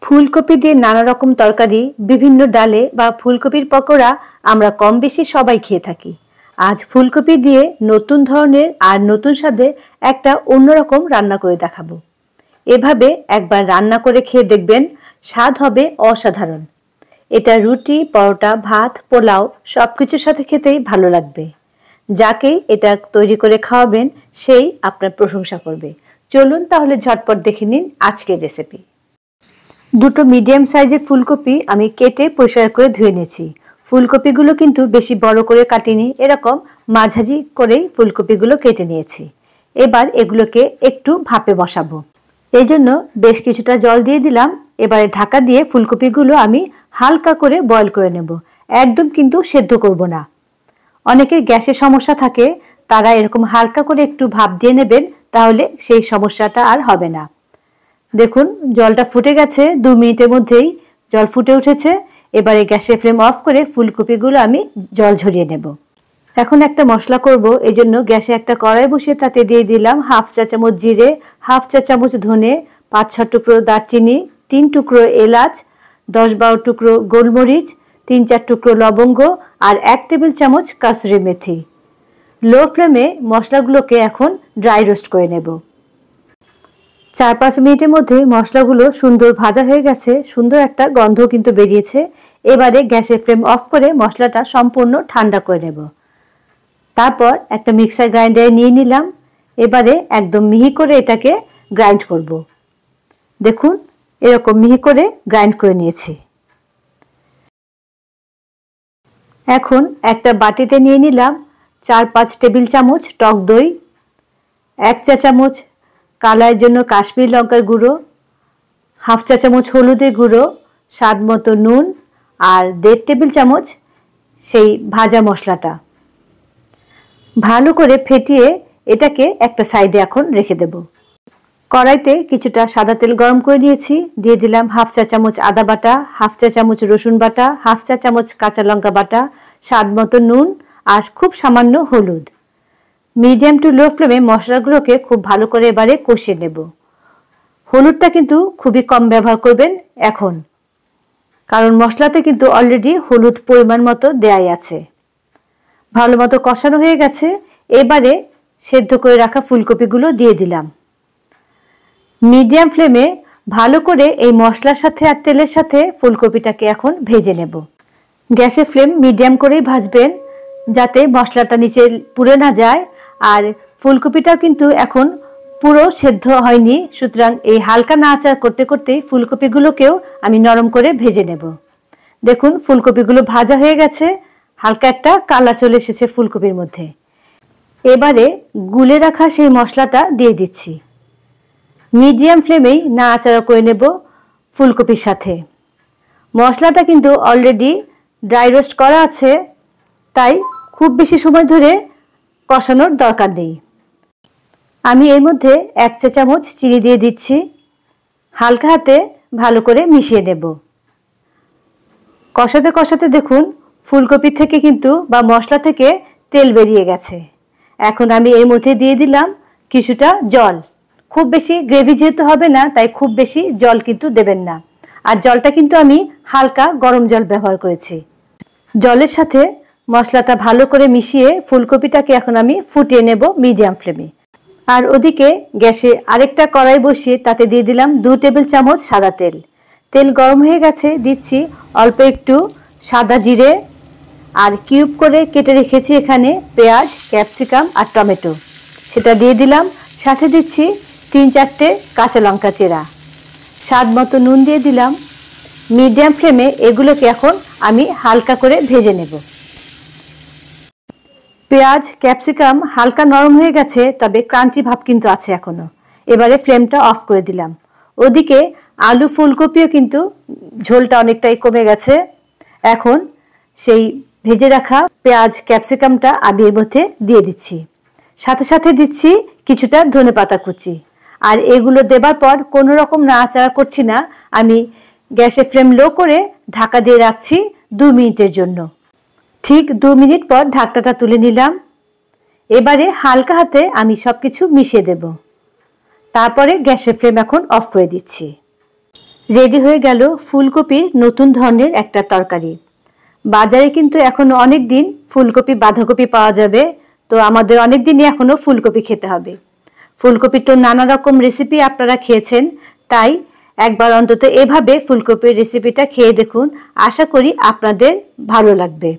ফুলকপি দিয়ে নানা রকম তরকারি, বিভিন্ন ডালে বা ফুলকপির পকোড়া আমরা কম বেশি সবাই খেয়ে থাকি। আজ ফুলকপি দিয়ে নতুন ধরনের আর নতুন স্বাদের একটা অন্যরকম রান্না করে দেখাবো। এভাবে একবার রান্না করে খেয়ে দেখবেন, স্বাদ হবে অসাধারণ। এটা রুটি, পরোটা, ভাত, পোলাও সবকিছুর সাথে খেতেই ভালো লাগবে। যাকেই এটা তৈরি করে খাওয়াবেন সেই আপনার প্রশংসা করবে। চলুন তাহলে ঝটপট দেখে নিন আজকের রেসিপি। দুটো মিডিয়াম সাইজের ফুলকপি আমি কেটে পরিষ্কার করে ধুয়ে নিয়েছি। ফুলকপিগুলো কিন্তু বেশি বড় করে কাটিনি, এরকম মাঝারি করেই ফুলকপিগুলো কেটে নিয়েছি। এবার এগুলোকে একটু ভাপে বসাবো। এই জন্য বেশ কিছুটা জল দিয়ে দিলাম। এবারে ঢাকা দিয়ে ফুলকপিগুলো আমি হালকা করে বয়ল করে নেব, একদম কিন্তু সেদ্ধ করব না। অনেকের গ্যাসের সমস্যা থাকে, তারা এরকম হালকা করে একটু ভাপ দিয়ে নেবেন, তাহলে সেই সমস্যাটা আর হবে না। দেখুন জলটা ফুটে গেছে, 2 মিনিটের মধ্যেই জল ফুটে উঠেছে। এবারে গ্যাসের ফ্লেম অফ করে ফুলকপিগুলো আমি জল ঝরিয়ে নেব। এখন একটা মশলা করব, এই জন্য গ্যাসে একটা কড়াই বসিয়ে তাতে দিয়ে দিলাম 1/2 চা চামচ জিরে, 1/2 চা চামচ ধনে, 5-6 টুকরো দারচিনি, 3 টুকরো এলাচ, 10-12 টুকরো গোলমরিচ, 3-4 টুকরো লবঙ্গ আর 1 টেবিল চামচ কাসুরি মেথি। লো ফ্লেমে মশলাগুলোকে এখন ড্রাই রোস্ট করে নেব। 4-5 মিনিটের মধ্যে মশলাগুলো সুন্দর ভাজা হয়ে গেছে, সুন্দর একটা গন্ধ কিন্তু বেরিয়েছে। এবারে গ্যাসের ফ্লেম অফ করে মশলাটা সম্পূর্ণ ঠান্ডা করে নেব। তারপর একটা মিক্সার গ্রাইন্ডারে নিয়ে নিলাম। এবারে একদম মিহি করে এটাকে গ্রাইন্ড করব। দেখুন এরকম মিহি করে গ্রাইন্ড করে নিয়েছি। এখন একটা বাটিতে নিয়ে নিলাম 4-5 টেবিল চামচ টক দই, 1 চা চামচ কালারের জন্য কাশ্মীর লঙ্কার গুঁড়ো, 1/2 চা চামচ হলুদের গুঁড়ো, স্বাদ মতো নুন আর 1.5 টেবিল চামচ সেই ভাজা মশলাটা। ভালো করে ফেটিয়ে এটাকে একটা সাইডে এখন রেখে দেব। কড়াইতে কিছুটা সাদা তেল গরম করে নিয়েছি, দিয়ে দিলাম 1/2 চা চামচ আদা বাটা, 1/2 চা চামচ রসুন বাটা, 1/2 চা চামচ কাঁচা লঙ্কা বাটা, স্বাদ মতো নুন আর খুব সামান্য হলুদ। মিডিয়াম টু লো ফ্লেমে মশলাগুলোকে খুব ভালো করে এবারে কষিয়ে নেব। হলুদটা কিন্তু খুবই কম ব্যবহার করবেন এখন, কারণ মশলাতে কিন্তু অলরেডি হলুদ পরিমাণ মতো দেয়াই আছে। ভালো মতো কষানো হয়ে গেছে। এবারে সেদ্ধ করে রাখা ফুলকপিগুলো দিয়ে দিলাম। মিডিয়াম ফ্লেমে ভালো করে এই মশলার সাথে আর তেলের সাথে ফুলকপিটাকে এখন ভেজে নেব। গ্যাসের ফ্লেম মিডিয়াম করেই ভাজবেন, যাতে মশলাটা নিচে পুড়ে না যায়। আর ফুলকপিটাও কিন্তু এখন পুরো সেদ্ধ হয়নি, সুতরাং এই হালকা নাড়াচাড়া করতে করতেই ফুলকপিগুলোকেও আমি নরম করে ভেজে নেব। দেখুন ফুলকপিগুলো ভাজা হয়ে গেছে, হালকা একটা কালার চলে এসেছে ফুলকপির মধ্যে। এবারে গুলে রাখা সেই মশলাটা দিয়ে দিচ্ছি। মিডিয়াম ফ্লেমেই নাড়াচাড়া করে নেব ফুলকপির সাথে। মশলাটা কিন্তু অলরেডি ড্রাই রোস্ট করা আছে, তাই খুব বেশি সময় ধরে কষানোর দরকার নেই। আমি এর মধ্যে 1 চা চামচ চিনি দিয়ে দিচ্ছি। হালকা হাতে ভালো করে মিশিয়ে নেব। কষাতে কষাতে দেখুন ফুলকপি থেকে কিন্তু বা মশলা থেকে তেল বেরিয়ে গেছে। এখন আমি এর মধ্যে দিয়ে দিলাম কিছুটা জল। খুব বেশি গ্রেভি যেহেতু হবে না, তাই খুব বেশি জল কিন্তু দেবেন না। আর জলটা কিন্তু আমি হালকা গরম জল ব্যবহার করেছি। জলের সাথে মশলাটা ভালো করে মিশিয়ে ফুলকপিটাকে এখন আমি ফুটিয়ে নেব মিডিয়াম ফ্লেমে। আর ওদিকে গ্যাসে আরেকটা কড়াই বসিয়ে তাতে দিয়ে দিলাম 2 টেবিল চামচ সাদা তেল। তেল গরম হয়ে গেছে, দিচ্ছি অল্প একটু সাদা জিরে আর কিউব করে কেটে রেখেছি এখানে পেঁয়াজ, ক্যাপসিকাম আর টমেটো, সেটা দিয়ে দিলাম। সাথে দিচ্ছি 3-4টে কাঁচা লঙ্কা চেরা, স্বাদ মতো নুন দিয়ে দিলাম। মিডিয়াম ফ্লেমে এগুলোকে এখন আমি হালকা করে ভেজে নেব। পেঁয়াজ, ক্যাপসিকাম হালকা নরম হয়ে গেছে, তবে ক্রাঞ্চি ভাব কিন্তু আছে এখনো। এবারে ফ্লেমটা অফ করে দিলাম। ওদিকে আলু ফুলকপিও কিন্তু ঝোলটা অনেকটাই কমে গেছে। এখন সেই ভেজে রাখা পেঁয়াজ, ক্যাপসিকামটা আমি এর মধ্যে দিয়ে দিচ্ছি। সাথে সাথে দিচ্ছি কিছুটা ধনেপাতা কুচি। আর এগুলো দেবার পর কোনো রকম নাড়াচাড়া করছি না, আমি গ্যাসের ফ্লেম লো করে ঢাকা দিয়ে রাখছি 2 মিনিটের জন্য। ঠিক 2 মিনিট পর ঢাকনাটা তুলে নিলাম। এবারে হালকা হাতে আমি সবকিছু মিশিয়ে দেব। তারপরে গ্যাসের ফ্লেম এখন অফ করে দিচ্ছি। রেডি হয়ে গেল ফুলকপির নতুন ধরনের একটা তরকারি। বাজারে কিন্তু এখনো অনেক দিন ফুলকপি বাঁধাকপি পাওয়া যাবে, তো আমাদের অনেক দিনই এখনো ফুলকপি খেতে হবে। ফুলকপির তো নানা রকম রেসিপি আপনারা খেয়েছেন, তাই একবার অন্তত এভাবে ফুলকপির রেসিপিটা খেয়ে দেখুন, আশা করি আপনাদের ভালো লাগবে।